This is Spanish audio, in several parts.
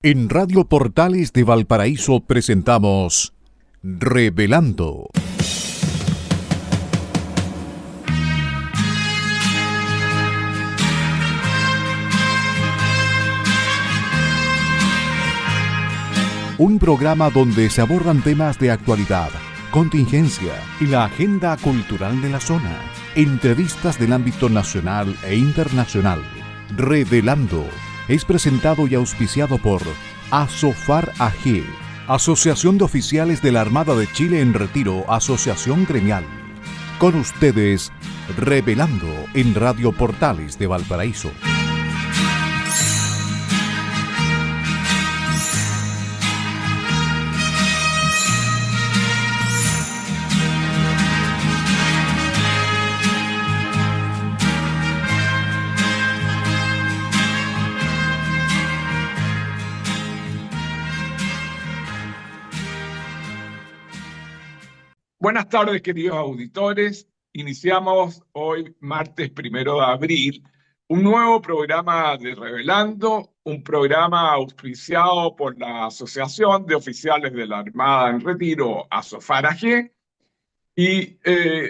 En Radio Portales de Valparaíso presentamos Revelando. Un programa donde se abordan temas de actualidad, contingencia y la agenda cultural de la zona. Entrevistas del ámbito nacional e internacional. Revelando es presentado y auspiciado por Asofar AG, Asociación de Oficiales de la Armada de Chile en Retiro, Asociación Gremial. Con ustedes, Revelando en Radio Portales de Valparaíso. Buenas tardes, queridos auditores. Iniciamos hoy, martes 1 de abril, un nuevo programa de Revelando, un programa auspiciado por la Asociación de Oficiales de la Armada en Retiro, Asofar AG, y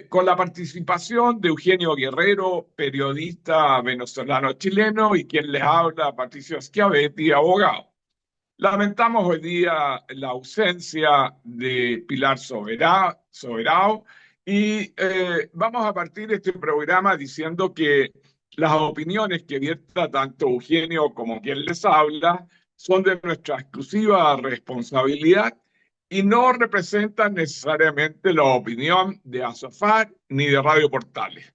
con la participación de Eugenio Guerrero, periodista venezolano-chileno, y quien les habla, Patricio Schiavetti, abogado. Lamentamos hoy día la ausencia de Pilar Soberao y vamos a partir este programa diciendo que las opiniones que vierta tanto Eugenio como quien les habla son de nuestra exclusiva responsabilidad y no representan necesariamente la opinión de Asofar ni de Radio Portales.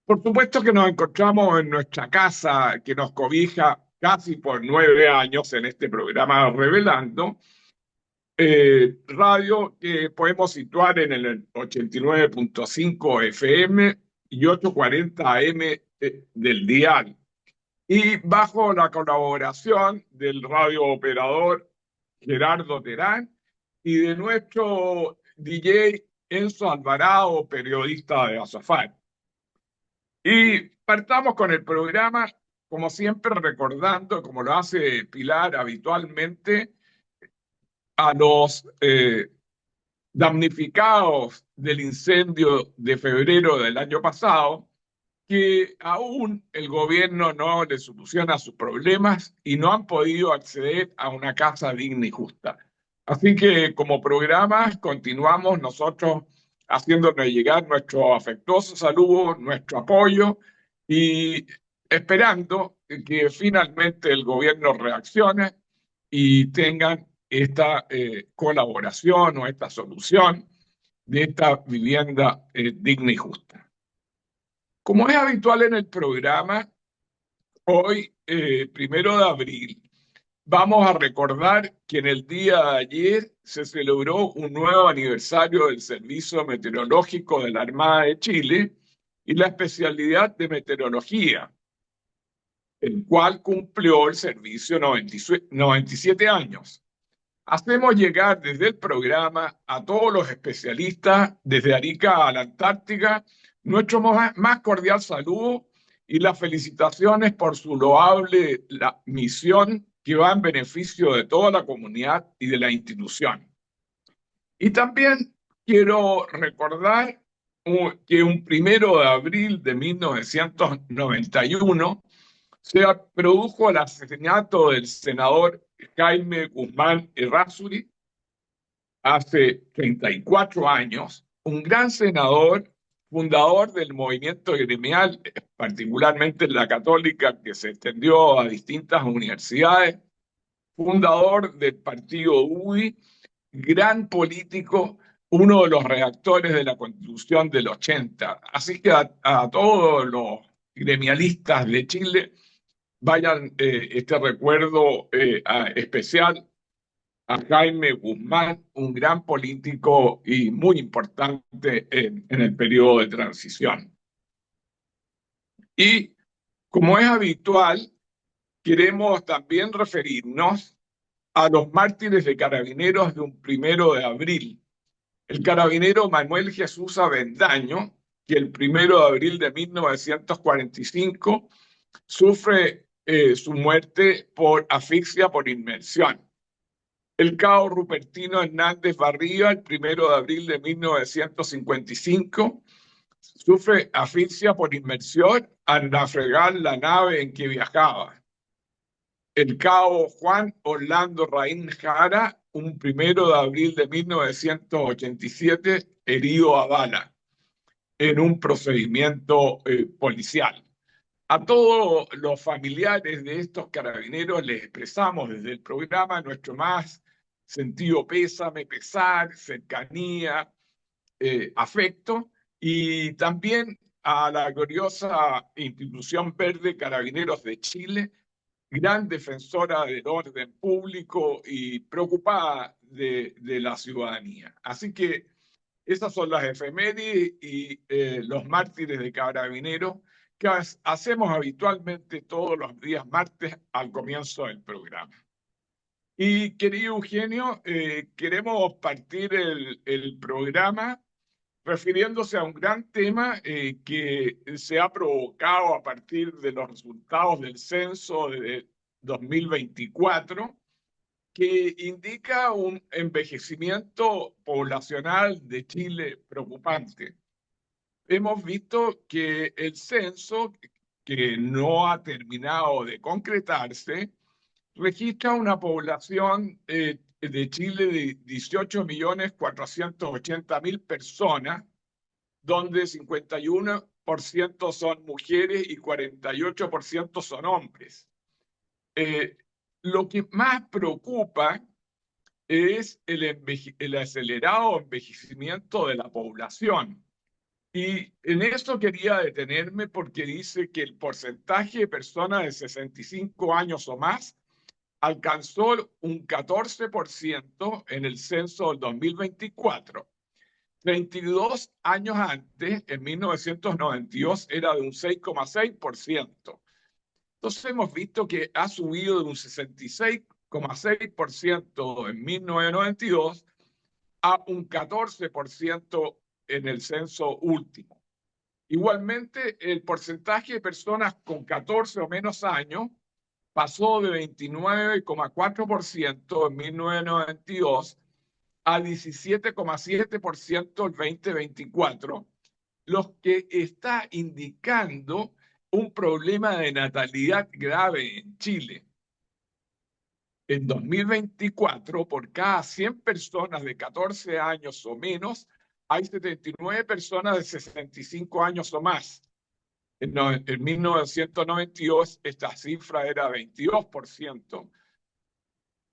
Por supuesto que nos encontramos en nuestra casa que nos cobija casi por 9 años en este programa Revelando, radio que podemos situar en el 89.5 FM y 840 AM del dial, y bajo la colaboración del radio operador Gerardo Terán y de nuestro DJ Enzo Alvarado, periodista de Asofar. Y partamos con el programa, como siempre recordando, como lo hace Pilar habitualmente, a los damnificados del incendio de febrero del año pasado, que aún el gobierno no les soluciona sus problemas y no han podido acceder a una casa digna y justa. Así que como programa continuamos nosotros haciéndonos llegar nuestro afectuoso saludo, nuestro apoyo y esperando que finalmente el gobierno reaccione y tengan esta colaboración o esta solución de esta vivienda digna y justa. Como es habitual en el programa, hoy, 1 de abril, vamos a recordar que en el día de ayer se celebró un nuevo aniversario del Servicio Meteorológico de la Armada de Chile y la especialidad de meteorología, el cual cumplió el servicio 97 años. Hacemos llegar desde el programa a todos los especialistas, desde Arica a la Antártica, nuestro más cordial saludo y las felicitaciones por su loable misión que va en beneficio de toda la comunidad y de la institución. Y también quiero recordar que un 1 de abril de 1991 se produjo el asesinato del senador Jaime Guzmán Errázuriz hace 34 años, un gran senador, fundador del movimiento gremial, particularmente en la católica, que se extendió a distintas universidades, fundador del partido UDI, gran político, uno de los redactores de la Constitución del 80. Así que a todos los gremialistas de Chile, vayan este recuerdo especial a Jaime Guzmán, un gran político y muy importante en el periodo de transición. Y como es habitual, queremos también referirnos a los mártires de carabineros de un 1 de abril. El carabinero Manuel Jesús Avendaño, que el 1 de abril de 1945 sufre su muerte por asfixia por inmersión. El cabo Rupertino Hernández Barriga, el 1 de abril de 1955, sufre asfixia por inmersión al naufragar la nave en que viajaba. El cabo Juan Orlando Raín Jara, un 1 de abril de 1987, herido a bala en un procedimiento policial. A todos los familiares de estos carabineros les expresamos desde el programa nuestro más sentido pésame, pesar, cercanía, afecto, y también a la gloriosa institución verde Carabineros de Chile, gran defensora del orden público y preocupada de la ciudadanía. Así que esas son las efemérides y los mártires de Carabineros que hacemos habitualmente todos los días martes al comienzo del programa. Y querido Eugenio, queremos partir el programa refiriéndose a un gran tema que se ha provocado a partir de los resultados del censo de 2024, que indica un envejecimiento poblacional de Chile preocupante. Hemos visto que el censo, que no ha terminado de concretarse, registra una población de Chile de 18.480.000 personas, donde 51% son mujeres y 48% son hombres. Lo que más preocupa es el acelerado envejecimiento de la población. Y en esto quería detenerme porque dice que el porcentaje de personas de 65 años o más alcanzó un 14% en el censo del 2024. 32 años antes, en 1992, era de un 6,6%. Entonces hemos visto que ha subido de un 66,6% en 1992 a un 14% en el censo último. Igualmente, el porcentaje de personas con 14 o menos años pasó de 29,4% en 1992 a 17,7% en 2024, lo que está indicando un problema de natalidad grave en Chile. En 2024, por cada 100 personas de 14 años o menos, hay 79 personas de 65 años o más. En 1992 esta cifra era 22%,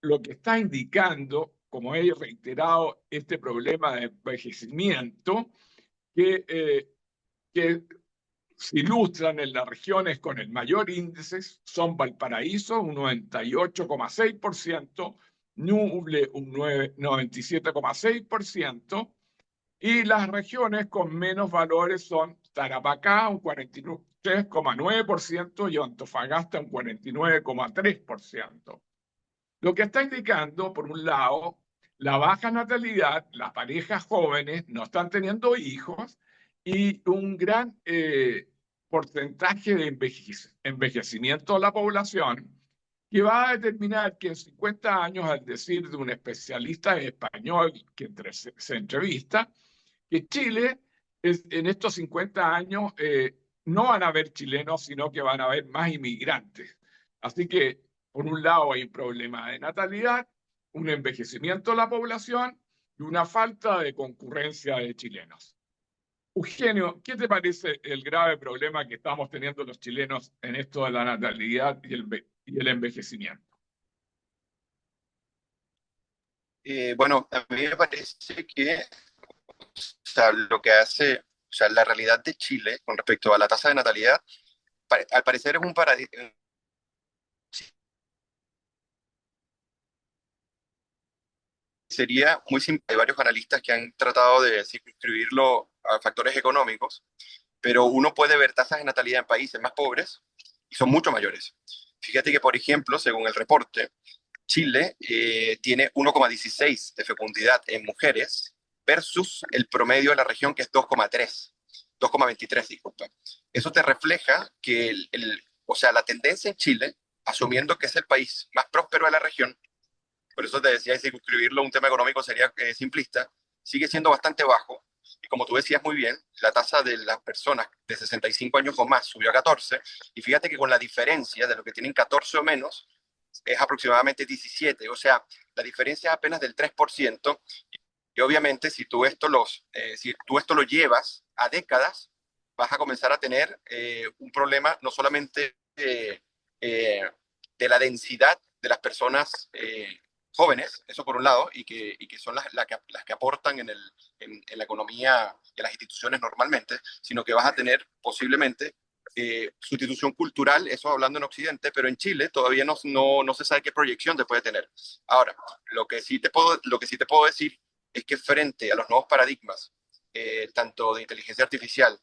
lo que está indicando, como he reiterado, este problema de envejecimiento que se ilustran en las regiones con el mayor índice son Valparaíso, un 98,6%, Ñuble, un 97,6%, y las regiones con menos valores son Tarapacá, un 43,9%, y Antofagasta, un 49,3%. Lo que está indicando, por un lado, la baja natalidad, las parejas jóvenes no están teniendo hijos y un gran porcentaje de envejecimiento de la población, que va a determinar que en 50 años, al decir de un especialista español que se entrevista, que Chile, en estos 50 años, no van a haber chilenos, sino que van a haber más inmigrantes. Así que, por un lado, hay un problema de natalidad, un envejecimiento de la población y una falta de concurrencia de chilenos. Eugenio, ¿qué te parece el grave problema que estamos teniendo los chilenos en esto de la natalidad y el envejecimiento? Bueno, a mí me parece que lo que hace, la realidad de Chile con respecto a la tasa de natalidad, al parecer es un paradigma. Sería muy simple. Hay varios analistas que han tratado de circunscribirlo a factores económicos, pero uno puede ver tasas de natalidad en países más pobres y son mucho mayores. Fíjate que, por ejemplo, según el reporte, Chile tiene 1,16 de fecundidad en mujeres versus el promedio de la región, que es 2,23, disculpa. Eso te refleja que la tendencia en Chile asumiendo que es el país más próspero de la región, por eso te decía, circunscribirlo a un tema económico sería simplista, sigue siendo bastante bajo. Y como tú decías muy bien, la tasa de las personas de 65 años o más subió a 14. Y fíjate que con la diferencia de los que tienen 14 o menos es aproximadamente 17. O sea, la diferencia es apenas del 3%. Y obviamente, si tú esto lo llevas a décadas, vas a comenzar a tener un problema no solamente eh, de la densidad de las personas jóvenes, eso por un lado, y que son las que aportan en la economía y en las instituciones normalmente, sino que vas a tener posiblemente sustitución cultural, eso hablando en Occidente, pero en Chile todavía no se sabe qué proyección te puede tener. Ahora, lo que sí te puedo decir es que frente a los nuevos paradigmas, tanto de inteligencia artificial,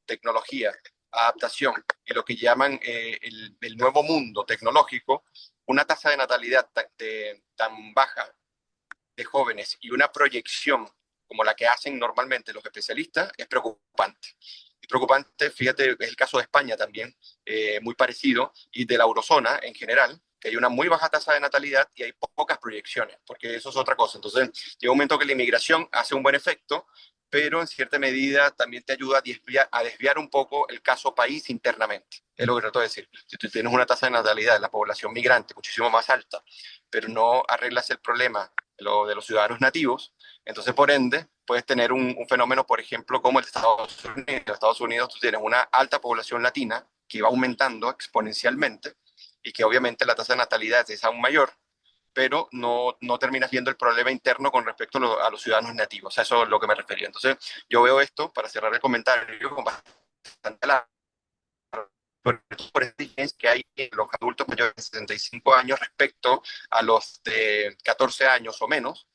tecnología, adaptación y lo que llaman el nuevo mundo tecnológico, una tasa de natalidad tan baja de jóvenes y una proyección como la que hacen normalmente los especialistas es preocupante. Es preocupante, fíjate, es el caso de España también, muy parecido, y de la eurozona en general, que hay una muy baja tasa de natalidad y hay pocas proyecciones, porque eso es otra cosa. Entonces, llega un momento que la inmigración hace un buen efecto, pero en cierta medida también te ayuda a desviar un poco el caso país internamente. Es lo que trato de decir. Si tú tienes una tasa de natalidad de la población migrante muchísimo más alta, pero no arreglas el problema de los ciudadanos nativos, entonces por ende puedes tener un fenómeno, por ejemplo, como el de Estados Unidos. En Estados Unidos tú tienes una alta población latina que va aumentando exponencialmente y que obviamente la tasa de natalidad es aún mayor, pero no terminas viendo el problema interno con respecto a los ciudadanos nativos. A eso es lo que me refería. Entonces, yo veo esto, para cerrar el comentario, con bastante la por exigencias que hay en los adultos mayores de 65 años respecto a los de 14 años o menos,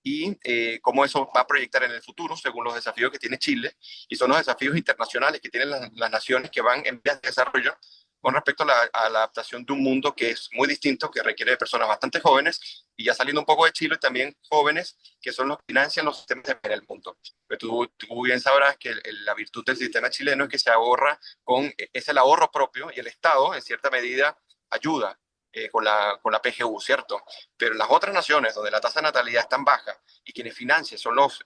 y cómo eso va a proyectar en el futuro según los desafíos que tiene Chile, y son los desafíos internacionales que tienen las naciones que van en vías de desarrollo con respecto a la adaptación de un mundo que es muy distinto, que requiere de personas bastante jóvenes, y ya saliendo un poco de Chile, también jóvenes que son los que financian los sistemas en el mundo. Pero tú bien sabrás que la virtud del sistema chileno es que se ahorra es el ahorro propio, y el Estado, en cierta medida, ayuda con la PGU, ¿cierto? Pero en las otras naciones donde la tasa de natalidad es tan baja y quienes financian son los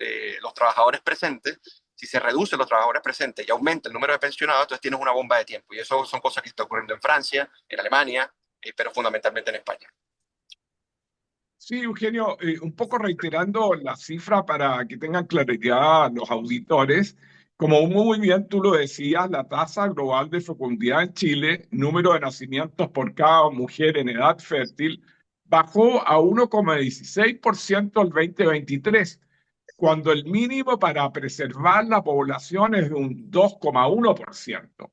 trabajadores presentes, si se reducen los trabajadores presentes y aumenta el número de pensionados, entonces tienes una bomba de tiempo. Y eso son cosas que están ocurriendo en Francia, en Alemania, pero fundamentalmente en España. Sí, Eugenio, un poco reiterando la cifra para que tengan claridad los auditores, como muy bien tú lo decías, la tasa global de fecundidad en Chile, número de nacimientos por cada mujer en edad fértil, bajó a 1,16% el 2023, cuando el mínimo para preservar la población es de un 2,1%.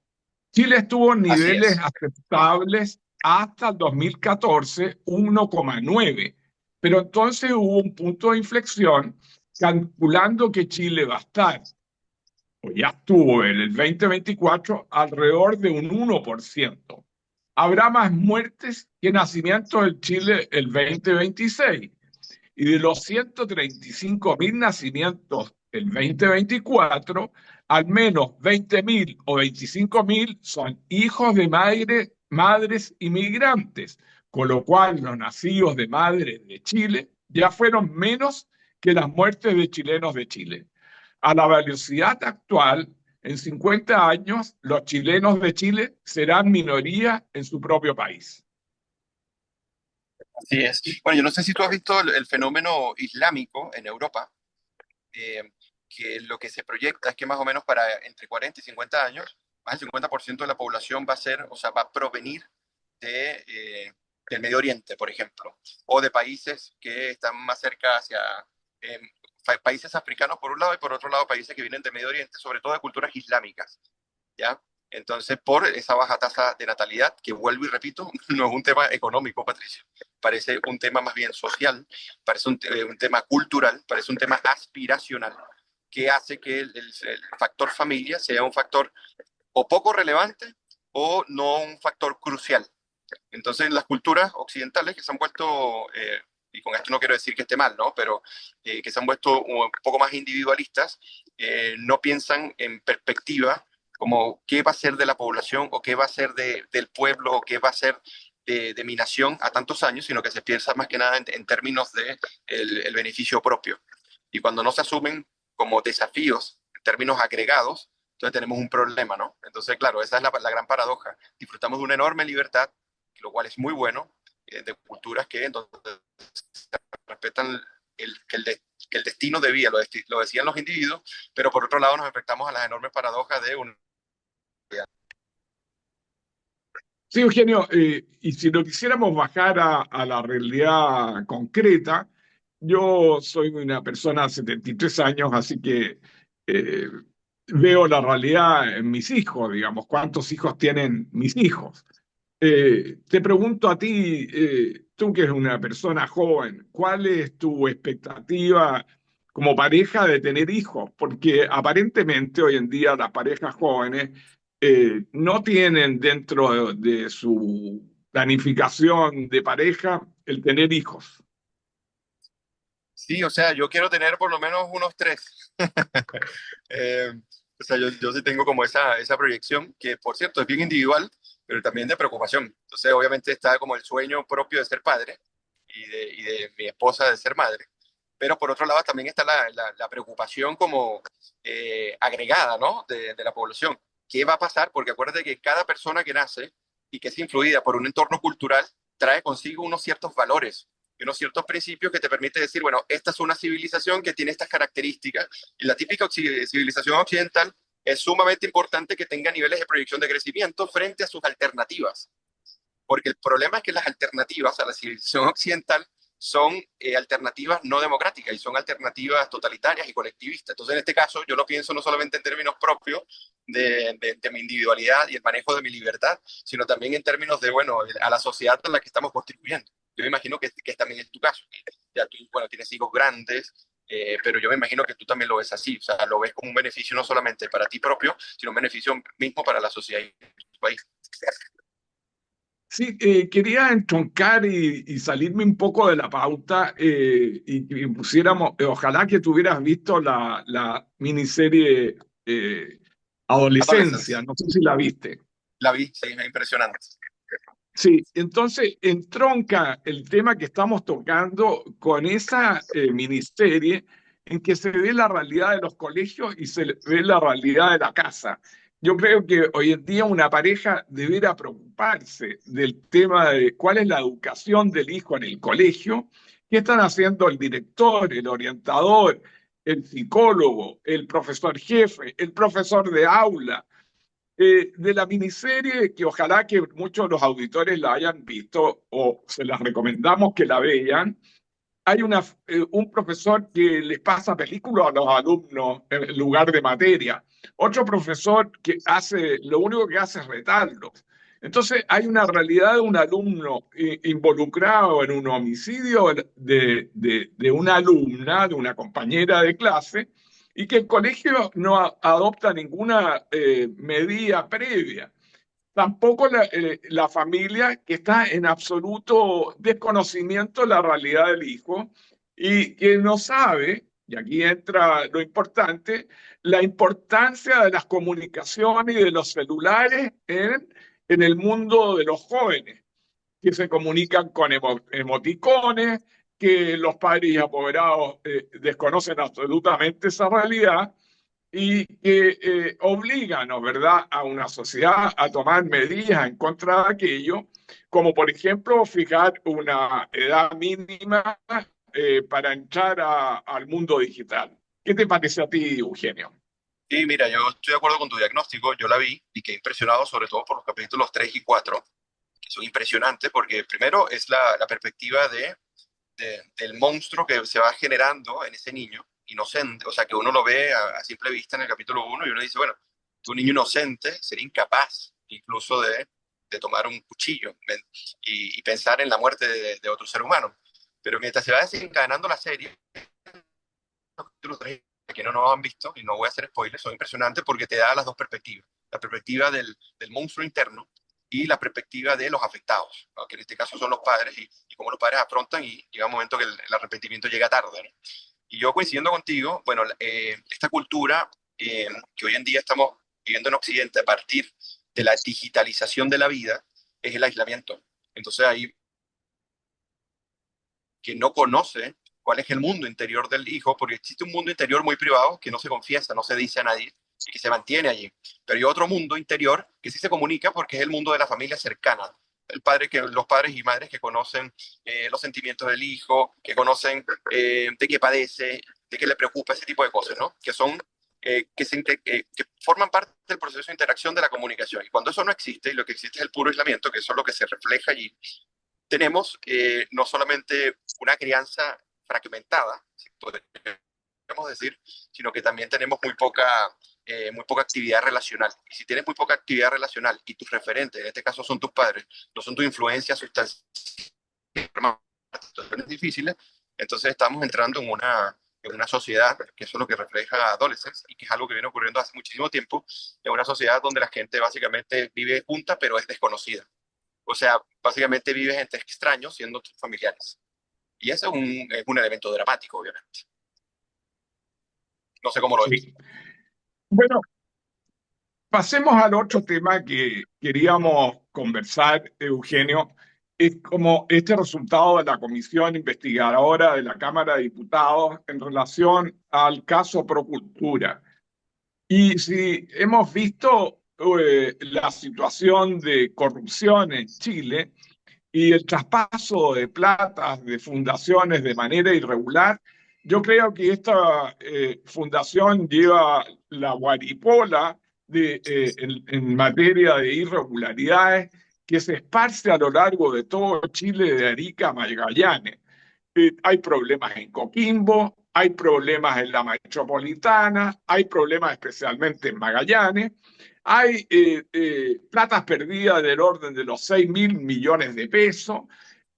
Chile estuvo en Así niveles es. aceptables hasta el 2014, 1,9%. Pero entonces hubo un punto de inflexión, calculando que Chile va a estar, o ya estuvo en el 2024, alrededor de un 1%. Habrá más muertes que nacimientos en Chile el 2026. Y de los 135.000 nacimientos el 2024, al menos 20.000 o 25.000 son hijos de madres inmigrantes, con lo cual los nacidos de madres de Chile ya fueron menos que las muertes de chilenos de Chile. A la velocidad actual, en 50 años, los chilenos de Chile serán minoría en su propio país. Así es. Bueno, yo no sé si tú has visto el fenómeno islámico en Europa, eh, que lo que se proyecta es que más o menos para entre 40 y 50 años, más del 50% de la población va a ser, o sea, va a provenir del Medio Oriente, por ejemplo, o de países que están más cerca hacia eh, países africanos por un lado, y por otro lado países que vienen del Medio Oriente, sobre todo de culturas islámicas, ¿ya? Entonces, por esa baja tasa de natalidad, que vuelvo y repito, no es un tema económico, Patricia, parece un tema más bien social, parece un tema cultural, parece un tema aspiracional, que hace que el factor familia sea un factor o poco relevante o no un factor crucial. Entonces, las culturas occidentales que se han vuelto, y con esto no quiero decir que esté mal, ¿no? Pero que se han vuelto un poco más individualistas, no piensan en perspectiva como qué va a ser de la población o qué va a ser del pueblo o qué va a ser de minación a tantos años, sino que se piensa más que nada en términos de el beneficio propio. Y cuando no se asumen como desafíos en términos agregados, entonces tenemos un problema, ¿no? Entonces, claro, esa es la gran paradoja. Disfrutamos de una enorme libertad, lo cual es muy bueno, de culturas que entonces respetan que el destino de vida, lo decían los individuos, pero por otro lado nos enfrentamos a las enormes paradojas de un... Sí, Eugenio, y si lo quisiéramos bajar a la realidad concreta, yo soy una persona de 73 años, así que eh, veo la realidad en mis hijos, digamos, cuántos hijos tienen mis hijos. Te pregunto a ti, tú que eres una persona joven, ¿cuál es tu expectativa como pareja de tener hijos? Porque aparentemente hoy en día las parejas jóvenes no tienen dentro de su planificación de pareja el tener hijos. Sí, o sea, yo quiero tener por lo menos unos tres. Eh, o sea, yo sí tengo como esa proyección, que por cierto es bien individual, pero también de preocupación. Entonces, obviamente está como el sueño propio de ser padre y de mi esposa de ser madre. Pero por otro lado también está la preocupación como agregada, ¿no? De la población. ¿Qué va a pasar? Porque acuérdate que cada persona que nace y que es influida por un entorno cultural trae consigo unos ciertos valores y unos ciertos principios que te permite decir, bueno, esta es una civilización que tiene estas características y la típica civilización occidental es sumamente importante que tenga niveles de proyección de crecimiento frente a sus alternativas. Porque el problema es que las alternativas a la civilización occidental son alternativas no democráticas y son alternativas totalitarias y colectivistas. Entonces, en este caso, yo lo pienso no solamente en términos propios de mi individualidad y el manejo de mi libertad, sino también en términos de, bueno, a la sociedad en la que estamos contribuyendo. Yo me imagino que también es tu caso. Ya tú, bueno, tienes hijos grandes, pero yo me imagino que tú también lo ves así. O sea, lo ves como un beneficio no solamente para ti propio, sino un beneficio mismo para la sociedad y tu país. Sí, quería entroncar y salirme un poco de la pauta y pusiéramos, ojalá que tuvieras visto la miniserie Adolescencia, Adolescence. no sé si la viste. La vi, sí, es impresionante. Sí, entonces entronca el tema que estamos tocando con esa miniserie en que se ve la realidad de los colegios y se ve la realidad de la casa. Yo creo que hoy en día una pareja debiera preocuparse del tema de cuál es la educación del hijo en el colegio, qué están haciendo el director, el orientador, el psicólogo, el profesor jefe, el profesor de aula de la miniserie, que ojalá que muchos de los auditores la hayan visto o se las recomendamos que la vean. Hay un profesor que les pasa películas a los alumnos en lugar de materia. Otro profesor que hace, lo único que hace es retarlos. Entonces hay una realidad de un alumno involucrado en un homicidio de una alumna, de una compañera de clase, y que el colegio no adopta ninguna medida previa. Tampoco la familia, que está en absoluto desconocimiento de la realidad del hijo y que no sabe, y aquí entra lo importante, la importancia de las comunicaciones y de los celulares en el mundo de los jóvenes, que se comunican con emoticones, que los padres y apoderados desconocen absolutamente esa realidad y que obligan, ¿no, verdad?, a una sociedad a tomar medidas en contra de aquello, como por ejemplo fijar una edad mínima para entrar al mundo digital. ¿Qué te parece a ti, Eugenio? Sí, mira, yo estoy de acuerdo con tu diagnóstico, yo la vi y quedé impresionado sobre todo por los capítulos 3 y 4, que son impresionantes porque primero es la perspectiva del monstruo que se va generando en ese niño inocente, o sea, que uno lo ve a simple vista en el capítulo 1 y uno dice, bueno, un niño inocente sería incapaz incluso de tomar un cuchillo y pensar en la muerte de otro ser humano. Pero mientras se va desencadenando la serie, los capítulos 3 que no han visto, y no voy a hacer spoilers, son impresionantes porque te da las dos perspectivas. La perspectiva del monstruo interno y la perspectiva de los afectados, ¿no? Que en este caso son los padres y cómo los padres afrontan y llega un momento que el arrepentimiento llega tarde, ¿no? Y yo coincidiendo contigo, bueno, esta cultura que hoy en día estamos viviendo en Occidente a partir de la digitalización de la vida es el aislamiento. Entonces ahí que no conoce cuál es el mundo interior del hijo, porque existe un mundo interior muy privado que no se confiesa, no se dice a nadie y que se mantiene allí. Pero hay otro mundo interior que sí se comunica porque es el mundo de la familia cercana. Los padres y madres que conocen los sentimientos del hijo, que conocen de qué padece, de qué le preocupa, ese tipo de cosas, ¿no? Que forman parte del proceso de interacción de la comunicación. Y cuando eso no existe, y lo que existe es el puro aislamiento, que eso es lo que se refleja allí, tenemos no solamente una crianza fragmentada, si podemos decir, sino que también tenemos muy poca actividad relacional. Y si tienes muy poca actividad relacional y tus referentes, en este caso son tus padres, no son tu influencia sustancial, situaciones difíciles, entonces estamos entrando en una sociedad, que eso es lo que refleja Adolescence, y que es algo que viene ocurriendo hace muchísimo tiempo, en una sociedad donde la gente básicamente vive junta, pero es desconocida. O sea, básicamente vives entre extraños siendo tus familiares. Y eso es un elemento dramático, obviamente. No sé cómo lo ves. Sí. Bueno, pasemos al otro tema que queríamos conversar, Eugenio. Es como este resultado de la comisión investigadora de la Cámara de Diputados en relación al caso Procultura. Y si hemos visto la situación de corrupción en Chile y el traspaso de platas de fundaciones de manera irregular, yo creo que esta fundación lleva la guaripola en materia de irregularidades que se esparce a lo largo de todo Chile, de Arica a Magallanes. Hay problemas en Coquimbo, hay problemas en la metropolitana, hay problemas especialmente en Magallanes, hay platas perdidas del orden de los 6.000 millones de pesos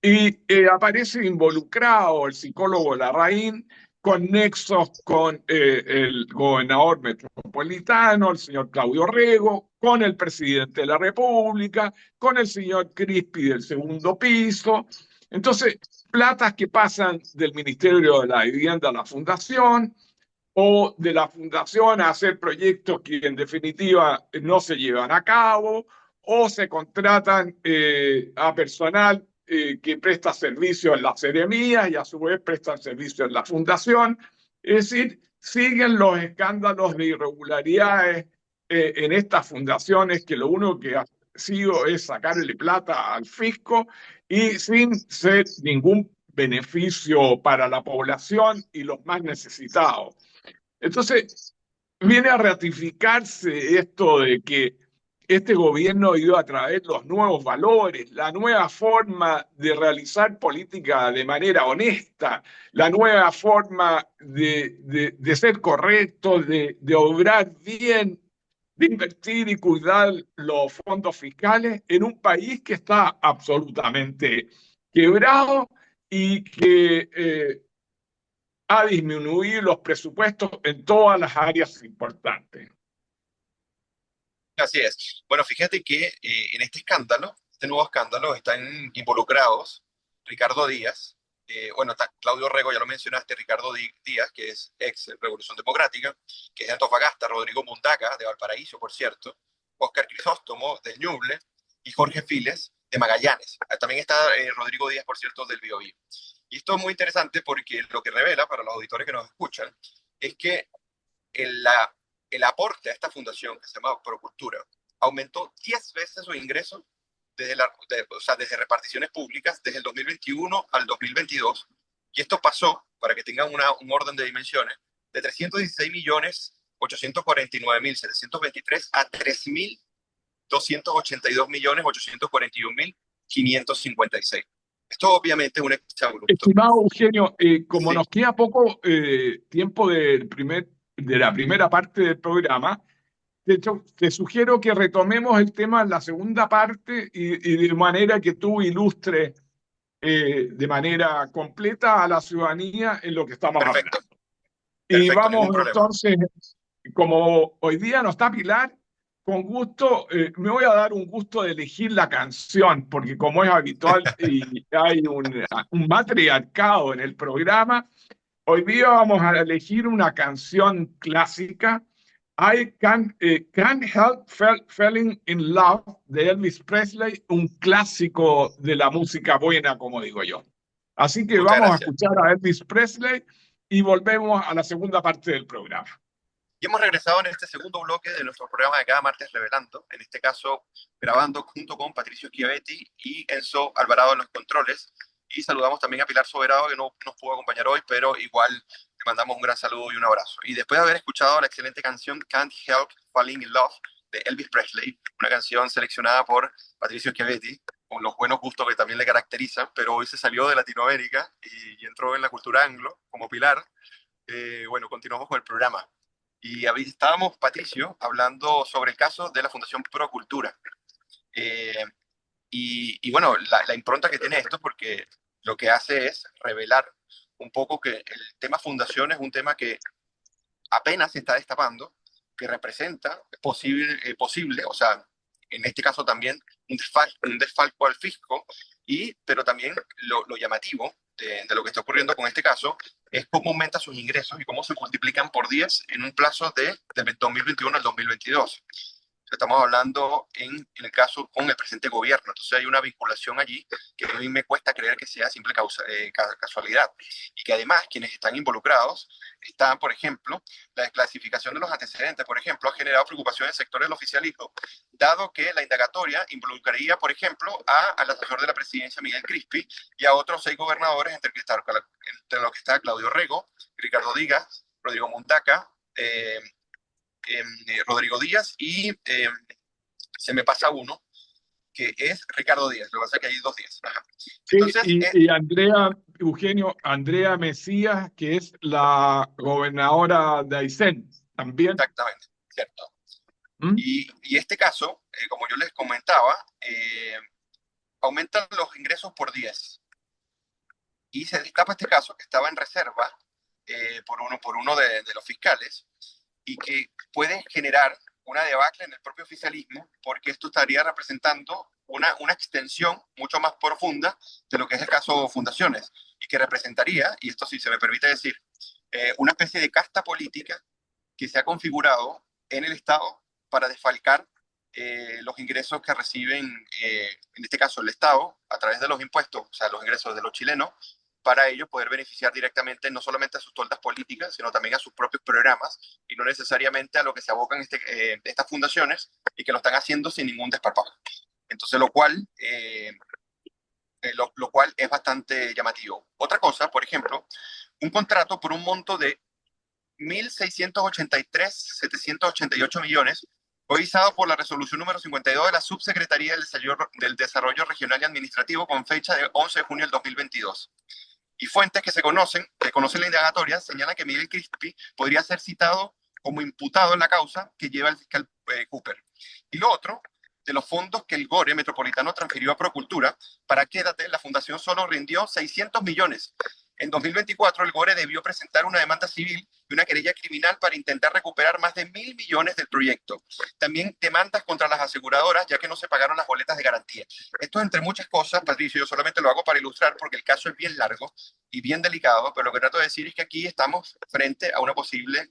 y aparece involucrado el psicólogo Larraín con nexos con el gobernador metropolitano, el señor Claudio Rego, con el presidente de la República, con el señor Crispi del segundo piso. Entonces, platas que pasan del Ministerio de la Vivienda a la Fundación, o de la fundación a hacer proyectos que en definitiva no se llevan a cabo, o se contratan a personal que presta servicio en las seremías y a su vez prestan servicio en la fundación. Es decir, siguen los escándalos de irregularidades en estas fundaciones que lo único que ha sido es sacarle plata al fisco y sin ser ningún beneficio para la población y los más necesitados. Entonces, viene a ratificarse esto de que este gobierno iba a traer los nuevos valores, la nueva forma de realizar política de manera honesta, la nueva forma de ser correcto, de obrar bien, de invertir y cuidar los fondos fiscales en un país que está absolutamente quebrado y que ha disminuido los presupuestos en todas las áreas importantes. Así es. Bueno, fíjate que en este nuevo escándalo, están involucrados Ricardo Díaz, bueno, está Claudio Rego, ya lo mencionaste, Ricardo Díaz, que es ex Revolución Democrática, que es de Antofagasta, Rodrigo Mundaca, de Valparaíso, por cierto, Óscar Crisóstomo, de Ñuble, y Jorge Files, de Magallanes. También está Rodrigo Díaz, por cierto, del Biobío. Y esto es muy interesante porque lo que revela para los auditores que nos escuchan es que el aporte a esta fundación que se llama Procultura aumentó 10 veces su ingreso desde reparticiones públicas desde el 2021 al 2022. Y esto pasó, para que tengan un orden de dimensiones, de 316.849.723 a 3.282.841.556. Esto obviamente es un exabrupto. Estimado Eugenio, como Sí. nos queda poco tiempo de la primera parte del programa, te sugiero que retomemos el tema en la segunda parte y de manera que tú ilustres de manera completa a la ciudadanía en lo que estamos Perfecto. hablando. Y Perfecto, ningún vamos problema. entonces, como hoy día no está Pilar, con gusto, me voy a dar un gusto de elegir la canción, porque como es habitual y hay un matriarcado en el programa, hoy día vamos a elegir una canción clásica Can't Help Falling in Love de Elvis Presley, un clásico de la música buena, como digo yo. Así que Muchas vamos a gracias. escuchar a Elvis Presley y volvemos a la segunda parte del programa. Y hemos regresado en este segundo bloque de nuestro programa de cada martes Revelando, en este caso grabando junto con Patricio Schiavetti y Enzo Alvarado en los controles. Y saludamos también a Pilar Soberado, que no nos pudo acompañar hoy, pero igual le mandamos un gran saludo y un abrazo. Y después de haber escuchado la excelente canción Can't Help Falling in Love de Elvis Presley, una canción seleccionada por Patricio Schiavetti, con los buenos gustos que también le caracterizan, pero hoy se salió de Latinoamérica y entró en la cultura anglo, como Pilar. Bueno, continuamos con el programa. Y estábamos, Patricio, hablando sobre el caso de la Fundación Procultura. Y bueno, la impronta que tiene esto, porque lo que hace es revelar un poco que el tema fundación es un tema que apenas se está destapando, que representa posible, o sea, en este caso también un desfalco al fisco, pero también lo llamativo de lo que está ocurriendo con este caso es cómo aumentan sus ingresos y cómo se multiplican por 10 en un plazo del 2021 al 2022. Estamos hablando en el caso con el presente gobierno. Entonces hay una vinculación allí que a mí me cuesta creer que sea simple casualidad. Y que además quienes están involucrados están, por ejemplo, la desclasificación de los antecedentes, por ejemplo, ha generado preocupación en el sector del oficialismo, dado que la indagatoria involucraría, por ejemplo, al asesor de la presidencia, Miguel Crispi, y a otros 6 gobernadores, entre los que está Claudio Rego, Ricardo Díaz, Rodrigo Mundaca, Rodrigo Díaz y se me pasa uno, que es Ricardo Díaz. Lo que pasa es que hay 2 Díaz. Entonces, y Andrea Mesías, que es la gobernadora de Aysén, también. Exactamente, cierto. Y este caso, como yo les comentaba, aumentan los ingresos por 10. Y se destapa este caso que estaba en reserva por uno de los fiscales, y que puede generar una debacle en el propio oficialismo, porque esto estaría representando una extensión mucho más profunda de lo que es el caso Fundaciones, y que representaría, y esto sí se me permite decir, una especie de casta política que se ha configurado en el Estado para desfalcar los ingresos que reciben, en este caso el Estado, a través de los impuestos, o sea, los ingresos de los chilenos, para ellos poder beneficiar directamente no solamente a sus toldas políticas, sino también a sus propios programas, y no necesariamente a lo que se abocan estas fundaciones, y que lo están haciendo sin ningún desparpajo. Entonces, lo cual es bastante llamativo. Otra cosa, por ejemplo, un contrato por un monto de 1.683.788 millones, revisado por la resolución número 52 de la Subsecretaría del Desarrollo Regional y Administrativo, con fecha de 11 de junio del 2022. Y fuentes que conocen la indagatoria señalan que Miguel Crispi podría ser citado como imputado en la causa que lleva el fiscal Cooper. Y lo otro, de los fondos que el GORE Metropolitano transfirió a Procultura, para Quédate, la fundación solo rindió 600 millones. En 2024, el GORE debió presentar una demanda civil y una querella criminal para intentar recuperar más de 1.000 millones del proyecto. También demandas contra las aseguradoras, ya que no se pagaron las boletas de garantía. Esto, entre muchas cosas, Patricio, yo solamente lo hago para ilustrar porque el caso es bien largo y bien delicado, pero lo que trato de decir es que aquí estamos frente a un posible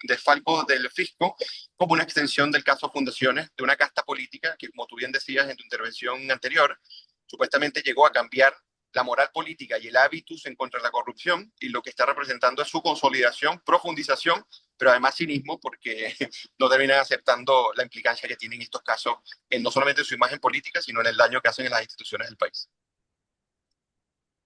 desfalco del fisco, como una extensión del caso Fundaciones, de una casta política que, como tú bien decías en tu intervención anterior, supuestamente llegó a cambiar la moral política y el hábitus en contra de la corrupción, y lo que está representando es su consolidación, profundización, pero además cinismo, porque no terminan aceptando la implicancia que tienen estos casos, no solamente en su imagen política, sino en el daño que hacen en las instituciones del país.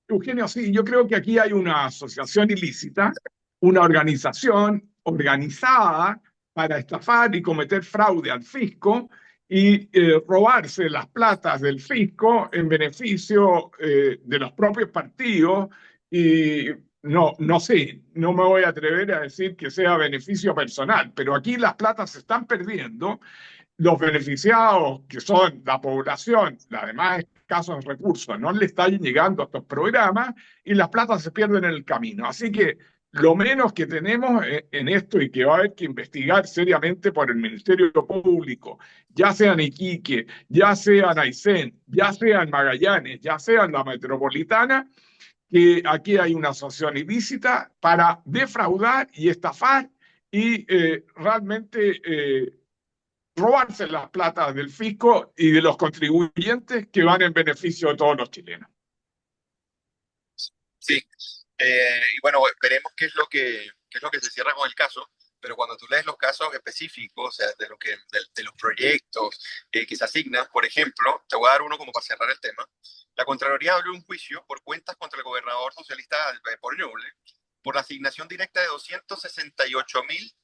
Eugenio, sí, yo creo que aquí hay una asociación ilícita, una organización organizada para estafar y cometer fraude al fisco y robarse las platas del fisco en beneficio de los propios partidos. Y no sé, no me voy a atrever a decir que sea beneficio personal, pero aquí las platas se están perdiendo. Los beneficiados, que son la población, además escasos recursos, no le están llegando a estos programas y las platas se pierden en el camino. Así que lo menos que tenemos en esto, y que va a haber que investigar seriamente por el Ministerio Público, ya sea en Iquique, ya sea en Aysén, ya sea en Magallanes, ya sea en la metropolitana, que aquí hay una asociación ilícita para defraudar y estafar y realmente robarse las platas del fisco y de los contribuyentes que van en beneficio de todos los chilenos. Sí, y bueno, veremos qué es lo que se cierra con el caso, pero cuando tú lees los casos específicos, o sea, de los proyectos que se asignan, por ejemplo, te voy a dar uno como para cerrar el tema. La Contraloría abrió un juicio por cuentas contra el gobernador socialista por Ñuble por la asignación directa de 268.000,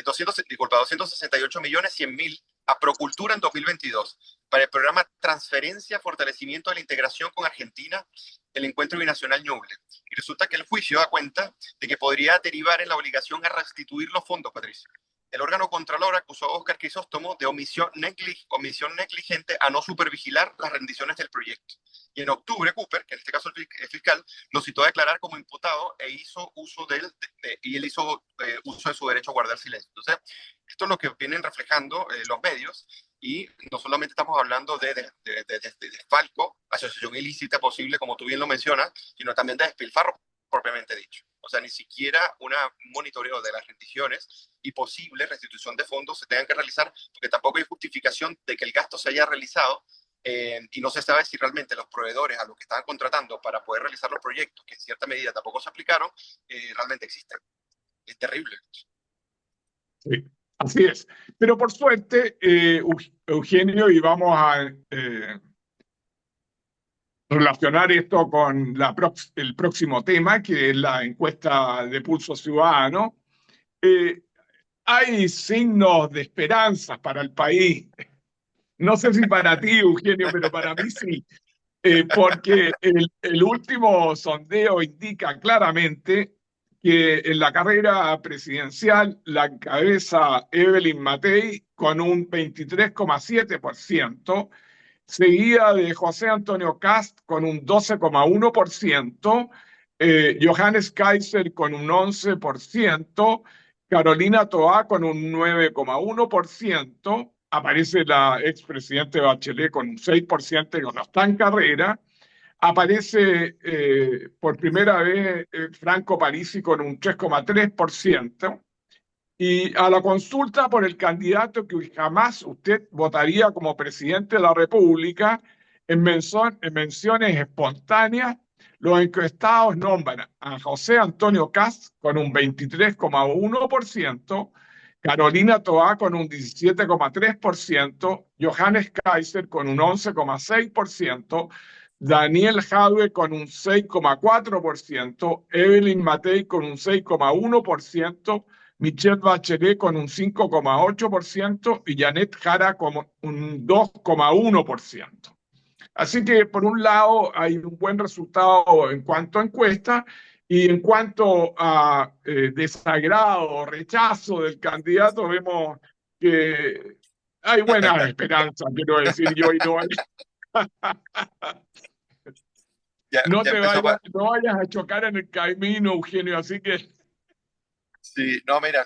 268 millones 100 mil a Procultura en 2022 para el programa Transferencia, Fortalecimiento de la Integración con Argentina, el Encuentro Binacional Ñuble. Y resulta que el juicio da cuenta de que podría derivar en la obligación a restituir los fondos, Patricia. El órgano contralor acusó a Óscar Crisóstomo de omisión negligente a no supervigilar las rendiciones del proyecto. Y en octubre, Cooper, que en este caso el fiscal, lo citó a declarar como imputado e hizo uso uso de su derecho a guardar silencio. Entonces, esto es lo que vienen reflejando los medios, y no solamente estamos hablando de desfalco, asociación ilícita posible, como tú bien lo mencionas, sino también de despilfarro propiamente dicho. O sea, ni siquiera un monitoreo de las rendiciones y posible restitución de fondos se tengan que realizar, porque tampoco hay justificación de que el gasto se haya realizado, y no se sabe si realmente los proveedores a los que estaban contratando para poder realizar los proyectos, que en cierta medida tampoco se aplicaron, realmente existen. Es terrible. Sí, así es. Pero por suerte, Eugenio, y vamos a relacionar esto con el próximo tema, que es la encuesta de Pulso Ciudadano, eh, hay signos de esperanza para el país. No sé si para ti, Eugenio, pero para mí sí. Porque el último sondeo indica claramente que en la carrera presidencial la encabeza Evelyn Matei con un 23,7%, seguida de José Antonio Kast con un 12,1%, Johannes Kaiser con un 11%, Carolina Toá con un 9,1%, aparece la expresidente Bachelet con un 6% que no está en carrera, aparece por primera vez Franco Parisi con un 3,3%, y a la consulta por el candidato que jamás usted votaría como presidente de la República, en menciones espontáneas, los encuestados nombran a José Antonio Kast con un 23,1%, Carolina Toá con un 17,3%, Johannes Kaiser con un 11,6%, Daniel Jadwe con un 6,4%, Evelyn Matei con un 6,1%, Michelle Bachelet con un 5,8% y Janet Jara con un 2,1%. Así que, por un lado, hay un buen resultado en cuanto a encuesta, y en cuanto a desagrado o rechazo del candidato, vemos que hay buenas esperanzas, quiero decir yo, y no, Ya, no ya te empezó. vayas, no vayas a chocar en el camino, Eugenio, así que... Sí, no, mira,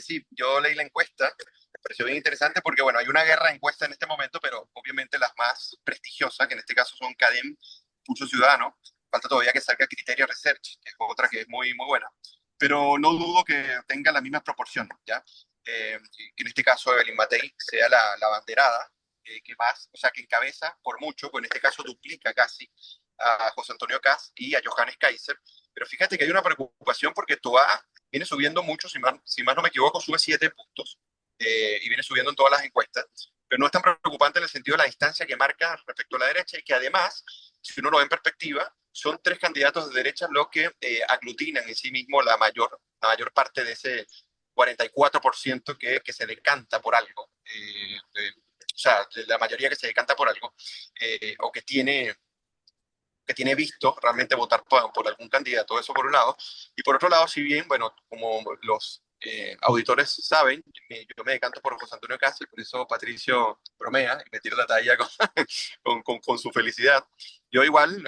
sí, yo leí la encuesta, me pareció bien interesante porque, bueno, hay una guerra de encuestas en este momento, pero obviamente las más prestigiosas, que en este caso son CADEM, Pulso Ciudadano, falta todavía que salga Criteria Research, que es otra que es muy, muy buena, pero no dudo que tenga las mismas proporciones, ¿ya? Que en este caso Evelyn Matei sea la banderada, que más, o sea, que encabeza por mucho, pues en este caso duplica casi a José Antonio Kast y a Johannes Kaiser, pero fíjate que hay una preocupación porque Toa viene subiendo mucho, si más no me equivoco, sube 7 puntos, y viene subiendo en todas las encuestas, pero no es tan preocupante en el sentido de la distancia que marca respecto a la derecha, y que además, si uno lo ve en perspectiva, son 3 candidatos de derecha los que aglutinan en sí mismo la mayor parte de ese 44% que se decanta por algo. O sea, la mayoría que se decanta por algo, o que tiene visto realmente votar por algún candidato, eso por un lado. Y por otro lado, si bien, bueno, como los auditores saben, yo me decanto por José Antonio Kast, y por eso Patricio bromea y me tira la talla con su felicidad. Yo igual,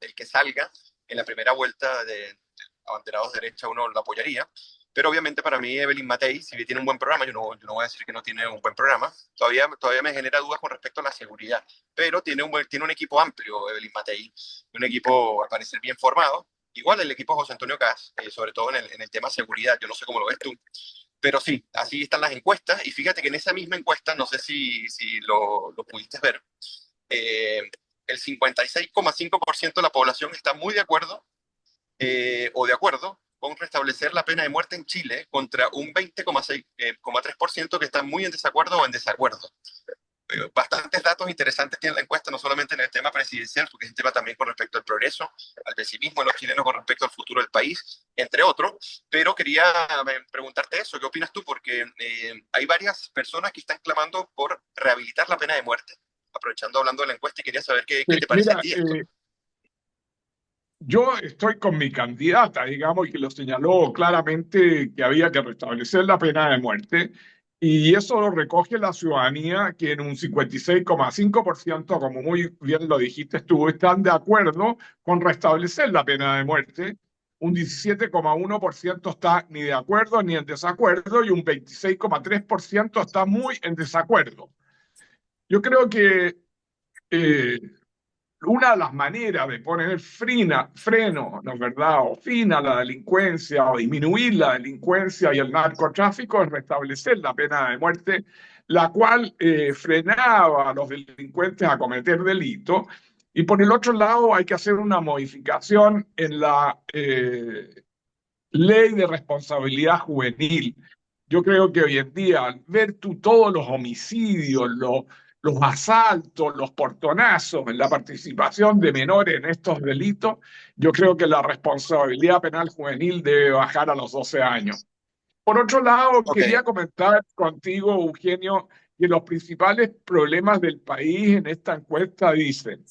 el que salga en la primera vuelta de abanderados de derecha, uno lo apoyaría. Pero obviamente para mí Evelyn Matei, si bien tiene un buen programa, yo no voy a decir que no tiene un buen programa, todavía me genera dudas con respecto a la seguridad. Pero tiene un equipo amplio, Evelyn Matei, un equipo al parecer bien formado. Igual el equipo José Antonio Kast, sobre todo en el tema seguridad, yo no sé cómo lo ves tú, Pero sí, así están las encuestas. Y fíjate que en esa misma encuesta, no sé si lo pudiste ver, eh, el 56,5% de la población está muy de acuerdo o de acuerdo con restablecer la pena de muerte en Chile contra un 20,6, 3% que está muy en desacuerdo o en desacuerdo. Bastantes datos interesantes tiene la encuesta, no solamente en el tema presidencial, porque es un tema también con respecto al progreso, al pesimismo de los chilenos con respecto al futuro del país, entre otros. Pero quería preguntarte eso, ¿qué opinas tú? Porque hay varias personas que están clamando por rehabilitar la pena de muerte. Aprovechando hablando de la encuesta, y quería saber qué te parece a Mira, ti esto. yo estoy con mi candidata, digamos, y que lo señaló claramente que había que restablecer la pena de muerte, y eso lo recoge la ciudadanía, que en un 56,5%, como muy bien lo dijiste tú, están de acuerdo con restablecer la pena de muerte. Un 17,1% está ni de acuerdo ni en desacuerdo, y un 26,3% está muy en desacuerdo. Yo creo que eh, una de las maneras de poner freno, ¿no es verdad?, o fin a la delincuencia o disminuir la delincuencia y el narcotráfico es restablecer la pena de muerte, la cual frenaba a los delincuentes a cometer delitos. Y por el otro lado hay que hacer una modificación en la ley de responsabilidad juvenil. Yo creo que hoy en día, al ver tú todos los homicidios, los asaltos, los portonazos, la participación de menores en estos delitos, yo creo que la responsabilidad penal juvenil debe bajar a los 12 años. Por otro lado, Ok, quería comentar contigo, Eugenio, que los principales problemas del país en esta encuesta dicen: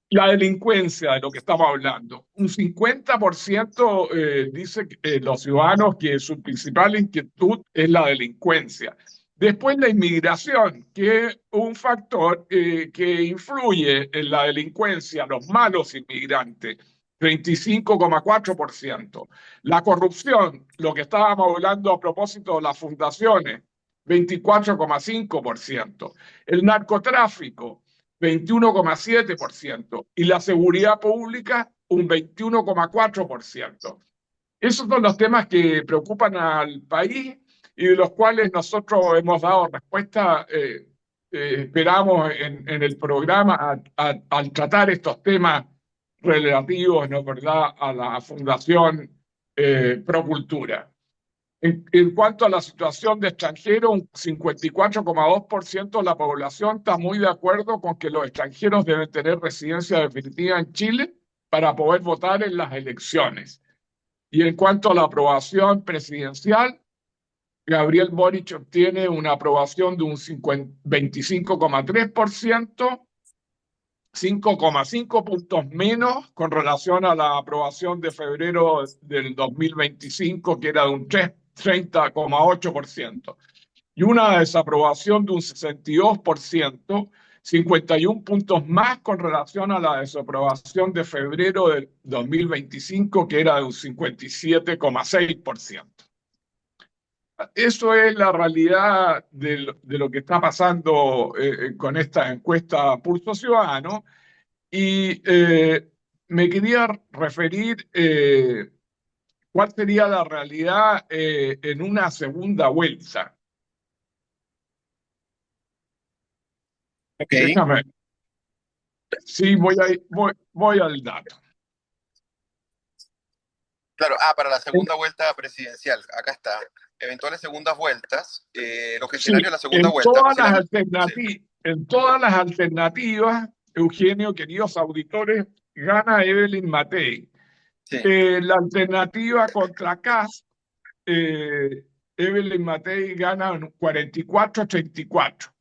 la delincuencia, de lo que estamos hablando. Un 50% dice los ciudadanos que su principal inquietud es la delincuencia. Después la inmigración, que es un factor que influye en la delincuencia, los malos inmigrantes, 25,4%. La corrupción, lo que estábamos hablando a propósito de las fundaciones, 24,5%. El narcotráfico, 21,7%, y la seguridad pública un 21,4%. Esos son los temas que preocupan al país y de los cuales nosotros hemos dado respuesta, esperamos en el programa al tratar estos temas relativos, ¿no es verdad?, a la Fundación Procultura. En cuanto a la situación de extranjeros, un 54,2% de la población está muy de acuerdo con que los extranjeros deben tener residencia definitiva en Chile para poder votar en las elecciones. Y en cuanto a la aprobación presidencial, Gabriel Boric obtiene una aprobación de un 25,3%, 5,5 puntos menos con relación a la aprobación de febrero del 2025, que era de un 30,8%, y una desaprobación de un 62%, 51 puntos más con relación a la desaprobación de febrero del 2025, que era de un 57,6%. Eso es la realidad de lo que está pasando con esta encuesta Pulso Ciudadano. Y me quería referir cuál sería la realidad en una segunda vuelta. ok. Déjame, sí, voy al dato. Claro, para la segunda vuelta presidencial, acá está. Eventuales segundas vueltas, los Sí, escenarios de la segunda vuelta. Si la, sí, en todas las alternativas, Eugenio, queridos auditores, gana Evelyn Matei. sí. La alternativa contra Kast, Evelyn Matei gana un 44-34.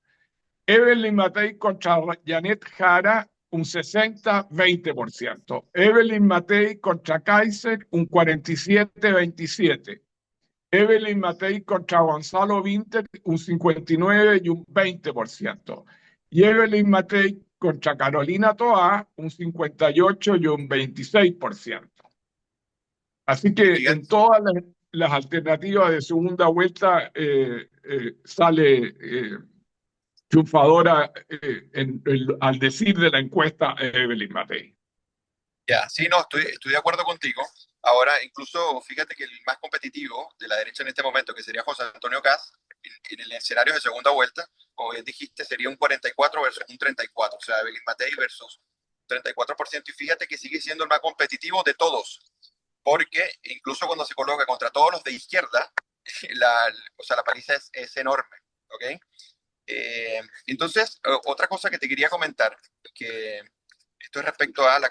Evelyn Matei contra Janet Jara, un 60-20%. Evelyn Matei contra Kaiser, un 47-27. Evelyn Matei contra Gonzalo Vinter, un 59 y un 20%. Y Evelyn Matei contra Carolina Toá, un 58 y un 26%. Así Y que fíjate, en todas las alternativas de segunda vuelta sale triunfadora al decir de la encuesta Evelyn Matei. Ya, sí, no, estoy de acuerdo contigo. Ahora, incluso, fíjate que el más competitivo de la derecha en este momento, que sería José Antonio Caz, en el escenario de segunda vuelta, como bien dijiste, sería un 44 versus un 34, o sea, Evelyn Matei versus 34%, y fíjate que sigue siendo el más competitivo de todos, porque incluso cuando se coloca contra todos los de izquierda, o sea, la paliza es enorme, ¿ok? Entonces, otra cosa que te quería comentar, que esto es respecto a la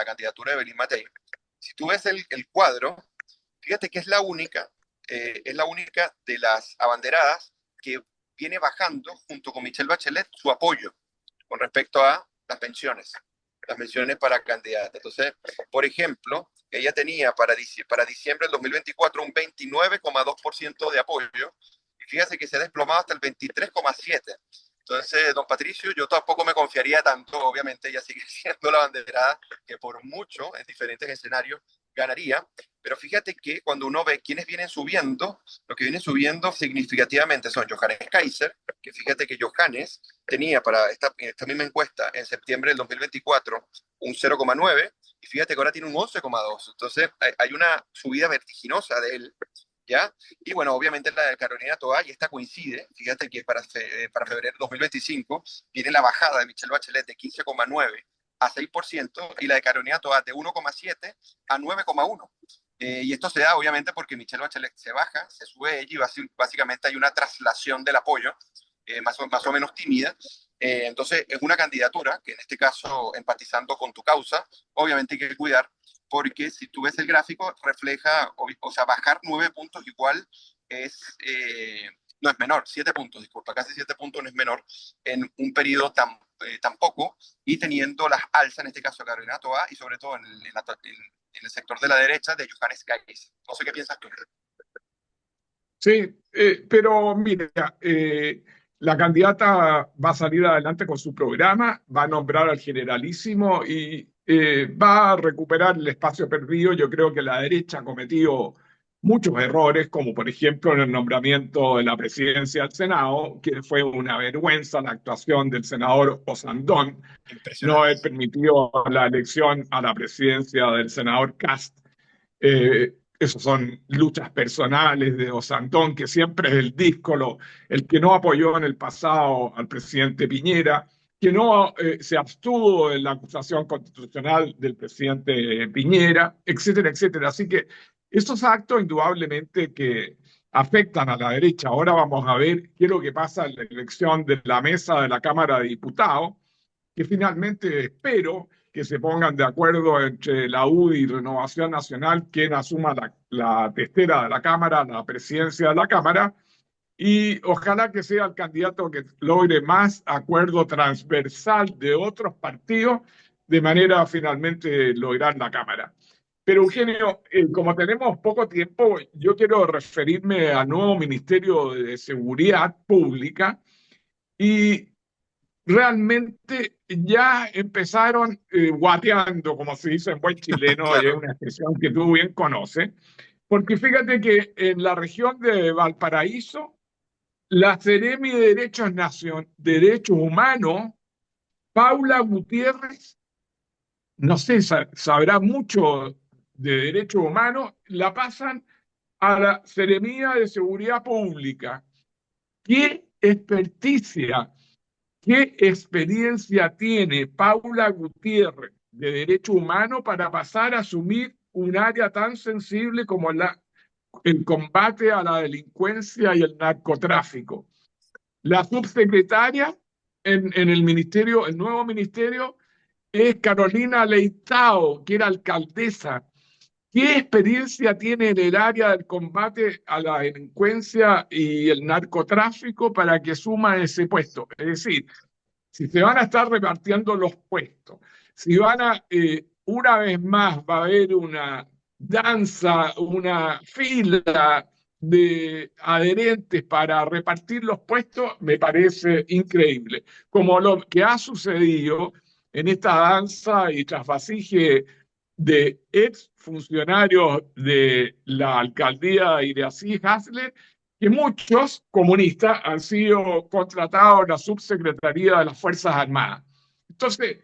candidatura de Evelyn Matei. Si tú ves el cuadro, fíjate que es la única de las abanderadas que viene bajando junto con Michelle Bachelet su apoyo con respecto a las pensiones para candidatas. Entonces, por ejemplo, ella tenía para diciembre del 2024 un 29,2% de apoyo, y fíjate que se ha desplomado hasta el 23,7%. Entonces, don Patricio, yo tampoco me confiaría tanto, obviamente ella sigue siendo la banderada que por mucho en diferentes escenarios ganaría, pero fíjate que cuando uno ve quiénes vienen subiendo, lo que vienen subiendo significativamente son Johannes Kaiser, que fíjate que Johannes tenía para esta misma encuesta en septiembre del 2024 un 0,9, y fíjate que ahora tiene un 11,2. Entonces hay una subida vertiginosa de él, ¿ya? Y bueno, obviamente la de Carolina Toá, y esta coincide, fíjate que para febrero de 2025 viene la bajada de Michelle Bachelet de 15,9 a 6%, y la de Carolina Toá de 1,7 a 9,1. Y esto se da obviamente porque Michelle Bachelet se baja, se sube ella, y básicamente hay una traslación del apoyo, más o menos tímida. Entonces es una candidatura que en este caso, empatizando con tu causa, obviamente hay que cuidar, porque si tú ves el gráfico, refleja, o sea, bajar 9 puntos igual no es menor, 7 puntos, disculpa, casi 7 puntos no es menor en un periodo tan poco, y teniendo las alzas, en este caso de Carolina Toá, y sobre todo en el sector de la derecha de Johannes Kaiser. No sé qué piensas tú. Sí, pero mira, la candidata va a salir adelante con su programa, va a nombrar al generalísimo y va a recuperar el espacio perdido. Yo creo que la derecha ha cometido muchos errores, como por ejemplo en el nombramiento de la presidencia del Senado, que fue una vergüenza la actuación del senador Osandón, no Impresionante. haber permitido la elección a la presidencia del senador Cast. Esos son luchas personales de Osandón, que siempre es el díscolo, el que no apoyó en el pasado al presidente Piñera, que no se abstuvo de la acusación constitucional del presidente Piñera, etcétera, etcétera. Así que esos actos indudablemente que afectan a la derecha. Ahora vamos a ver qué es lo que pasa en la elección de la mesa de la Cámara de Diputados, que finalmente espero que se pongan de acuerdo entre la UDI y Renovación Nacional, quien asuma la testera de la Cámara, la presidencia de la Cámara, y ojalá que sea el candidato que logre más acuerdo transversal de otros partidos, de manera a finalmente lograr la Cámara. Pero Eugenio, como tenemos poco tiempo, yo quiero referirme al nuevo Ministerio de Seguridad Pública, y realmente ya empezaron guateando, como se dice en buen chileno, y es Claro. una expresión que tú bien conoces, porque fíjate que en la región de Valparaíso, la Seremi de Derechos Humanos, Paula Gutiérrez, no sé, sabrá mucho de derechos humanos, la pasan a la Seremía de Seguridad Pública. ¡Qué experticia! ¿Qué experiencia tiene Paula Gutiérrez de Derecho Humano para pasar a asumir un área tan sensible como el combate a la delincuencia y el narcotráfico? La subsecretaria en el ministerio, el nuevo ministerio, es Carolina Leitao, que era alcaldesa. ¿Qué experiencia tiene en el área del combate a la delincuencia y el narcotráfico para que suma ese puesto? Es decir, si se van a estar repartiendo los puestos, si van una vez más va a haber una danza, una fila de adherentes para repartir los puestos, me parece increíble. Como lo que ha sucedido en esta danza y trasvasije de ex funcionarios de la alcaldía de Irací Hasler, que muchos comunistas han sido contratados en la subsecretaría de las Fuerzas Armadas. Entonces,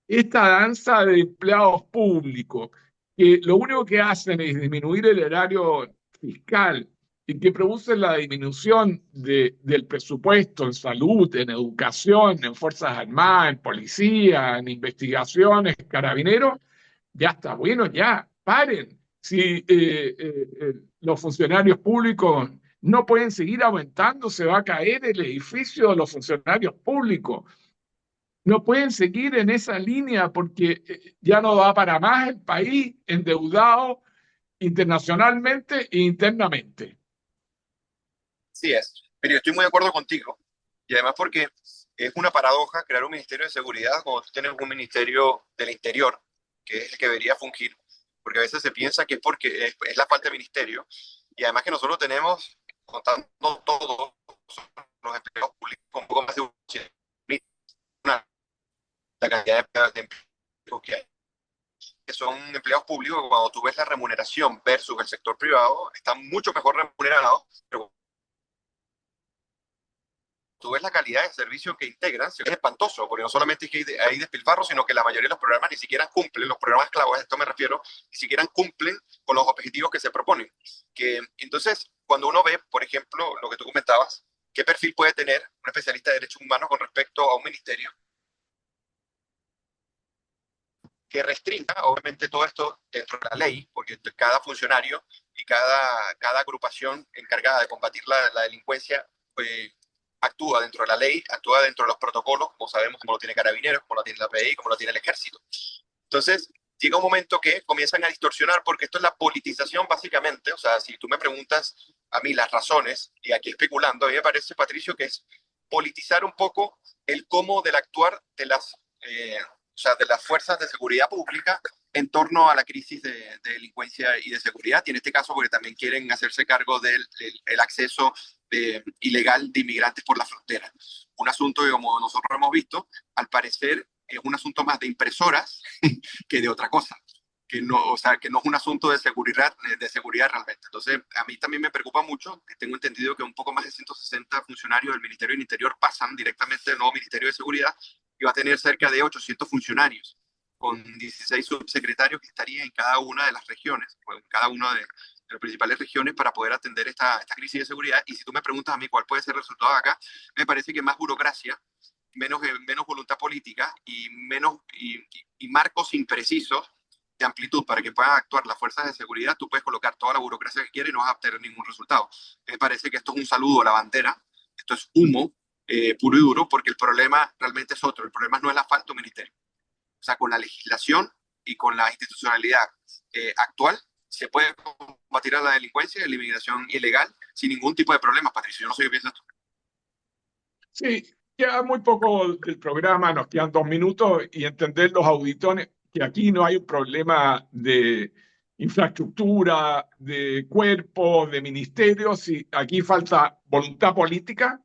esta danza de empleados públicos, que lo único que hacen es disminuir el erario fiscal y que producen la disminución del presupuesto en salud, en educación, en Fuerzas Armadas, en policía, en investigaciones, carabineros, ya está bueno, ya, paren. Si los funcionarios públicos no pueden seguir aumentando, se va a caer el edificio de los funcionarios públicos. No pueden seguir en esa línea porque ya no va para más el país endeudado internacionalmente e internamente. Sí es, pero yo estoy muy de acuerdo contigo. Y además porque es una paradoja crear un ministerio de seguridad cuando tú tienes un ministerio del interior, que es el que debería fungir, porque a veces se piensa que es porque es la falta de ministerio, y además que nosotros tenemos, contando todos los empleados públicos, un poco más de la cantidad de empleos que hay, que son empleados públicos, cuando tú ves la remuneración versus el sector privado, están mucho mejor remunerados, pero tú ves la calidad de servicio que integran, es espantoso, porque no solamente es que hay despilfarro, sino que la mayoría de los programas ni siquiera cumplen, los programas clavos, a esto me refiero, ni siquiera cumplen con los objetivos que se proponen. Entonces, cuando uno ve, por ejemplo, lo que tú comentabas, ¿qué perfil puede tener un especialista de derechos humanos con respecto a un ministerio que restrinja, obviamente, todo esto dentro de la ley, porque cada funcionario y cada agrupación encargada de combatir la delincuencia actúa dentro de la ley, actúa dentro de los protocolos, como sabemos, como lo tiene Carabineros, como lo tiene la PDI, como lo tiene el Ejército. Entonces, llega un momento que comienzan a distorsionar, porque esto es la politización básicamente. O sea, si tú me preguntas a mí las razones, y aquí especulando, a mí me parece, Patricio, que es politizar un poco el cómo del actuar de de las fuerzas de seguridad pública en torno a la crisis de delincuencia y de seguridad, y en este caso porque también quieren hacerse cargo del acceso ilegal de inmigrantes por la frontera. Un asunto que, como nosotros hemos visto, al parecer es un asunto más de impresoras que de otra cosa, que no es un asunto de seguridad realmente. Entonces, a mí también me preocupa mucho, que tengo entendido que un poco más de 160 funcionarios del Ministerio del Interior pasan directamente al nuevo Ministerio de Seguridad, y va a tener cerca de 800 funcionarios, con 16 subsecretarios que estarían en cada una de las regiones, o en cada una de las principales regiones, para poder atender esta crisis de seguridad. Y si tú me preguntas a mí cuál puede ser el resultado de acá, me parece que más burocracia, menos voluntad política y marcos imprecisos de amplitud para que puedan actuar las fuerzas de seguridad. Tú puedes colocar toda la burocracia que quieras y no vas a obtener ningún resultado. Me parece que esto es un saludo a la bandera, esto es humo puro y duro, porque el problema realmente es otro. El problema no es la falta de un ministerio. O sea, con la legislación y con la institucionalidad actual, se puede combatir a la delincuencia y la inmigración ilegal sin ningún tipo de problemas, Patricio. Yo no sé qué piensas tú. Sí, queda muy poco del programa, nos quedan 2 minutos, y entender los auditores que aquí no hay un problema de infraestructura, de cuerpos, de ministerios, y aquí falta voluntad política,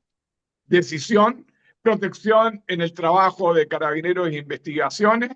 decisión, protección en el trabajo de Carabineros e investigaciones,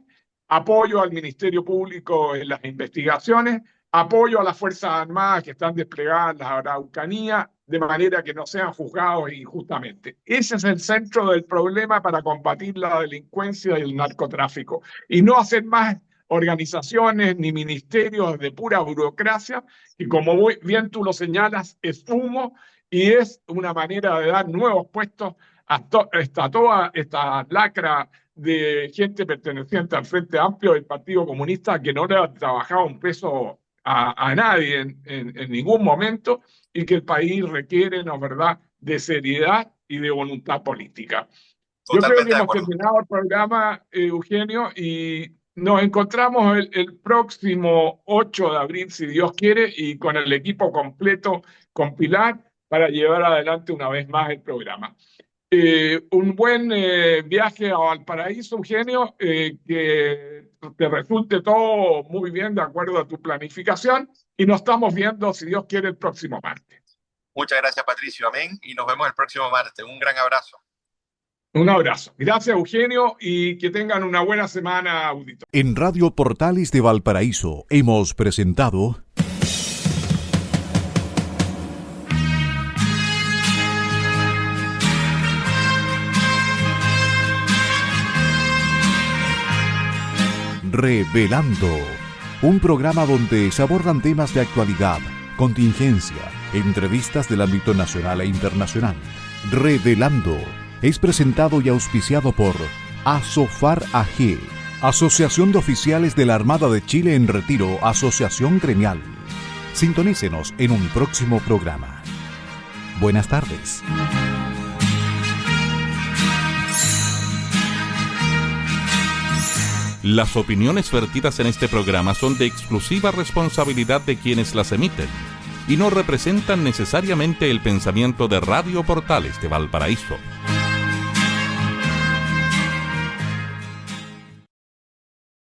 apoyo al Ministerio Público en las investigaciones, apoyo a las Fuerzas Armadas que están desplegadas en la Araucanía, de manera que no sean juzgados injustamente. Ese es el centro del problema para combatir la delincuencia y el narcotráfico, y no hacer más organizaciones ni ministerios de pura burocracia, que, como bien tú lo señalas, es humo y es una manera de dar nuevos puestos a toda esta lacra de gente perteneciente al Frente Amplio del Partido Comunista, que no le ha trabajado un peso a nadie en ningún momento, y que el país requiere, ¿no es verdad?, de seriedad y de voluntad política. Yo creo que hemos terminado el programa, Eugenio, y nos encontramos el próximo 8 de abril, si Dios quiere, y con el equipo completo, con Pilar, para llevar adelante una vez más el programa. Un buen viaje a Valparaíso, Eugenio, que te resulte todo muy bien de acuerdo a tu planificación, y nos estamos viendo, si Dios quiere, el próximo martes. Muchas gracias, Patricio. Amén. Y nos vemos el próximo martes. Un gran abrazo. Un abrazo. Gracias, Eugenio, y que tengan una buena semana, auditor. En Radio Portales de Valparaíso hemos presentado Revelando, un programa donde se abordan temas de actualidad, contingencia, entrevistas del ámbito nacional e internacional. Revelando es presentado y auspiciado por Asofar AG, Asociación de Oficiales de la Armada de Chile en Retiro, Asociación Gremial. Sintonícenos en un próximo programa. Buenas tardes. Las opiniones vertidas en este programa son de exclusiva responsabilidad de quienes las emiten y no representan necesariamente el pensamiento de Radio Portales de Valparaíso.